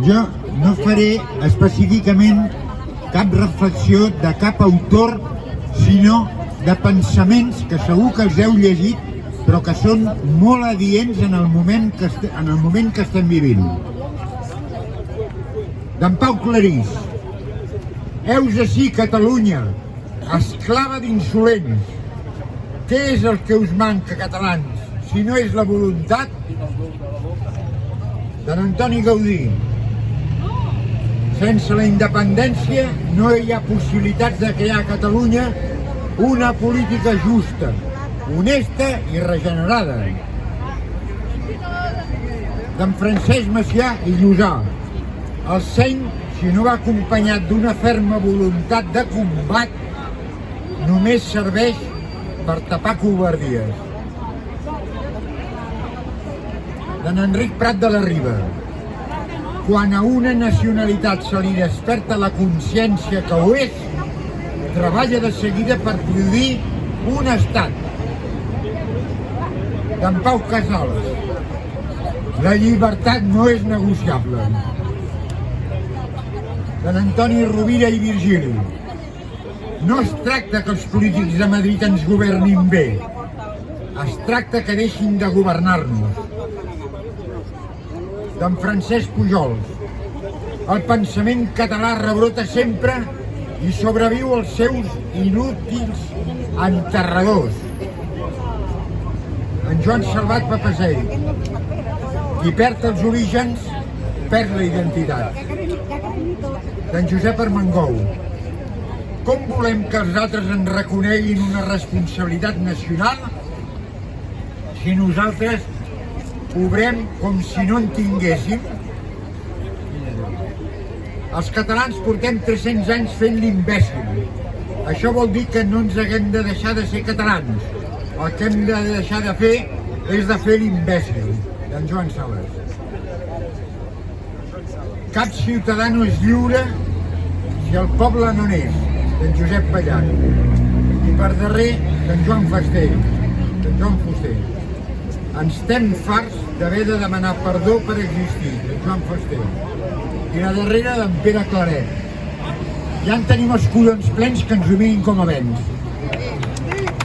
Jo no faré específicament cap reflexió de cap autor, sinó de pensaments que segur que els heu llegit, però que són molt adients en el moment que estem vivint. D'en Pau Clarís: heus ací Catalunya, esclava d'insolents. Què és el que us manca, catalans, si no és la voluntat? D'en Antoni Gaudí: sense la independència no hi ha possibilitats de crear a Catalunya una política justa, honesta i regenerada. D'en Francesc Macià i Llosà: el seny, si no va acompanyat d'una ferma voluntat de combat, només serveix per tapar covardies. D'en Enric Prat de la Riba: quan a una nacionalitat se li desperta la consciència que ho és, treballa de seguida per produir un estat. D'en Pau Casals: la llibertat no és negociable. D'en Antoni Rovira i Virgili: no es tracta que els polítics de Madrid ens governin bé, es tracta que deixin de governar-nos. D'en Francesc Pujols: el pensament català rebrota sempre i sobreviu als seus inútils enterradors. En Joan Salvat Papasseit: qui perd els orígens perd la identitat. D'en Josep Armengou: com volem que els altres ens reconeguin una responsabilitat nacional si nosaltres obrem com si no en tinguéssim? Els catalans portem 300 anys fent l'imbècil. Això vol dir que no ens haguem de deixar de ser catalans. El que hem de deixar de fer és de fer l'imbècil. D'en Joan Sales: cap ciutadà no és lliure si el poble no n'és. D'en Josep Pallach. I per darrer, d'en Joan Fuster. Ens estem farts d'haver de demanar perdó per existir. D'en Joan Fuster. I la darrera, d'en Pere Claret: ja en tenim els collons plens que ens humilin com a vents.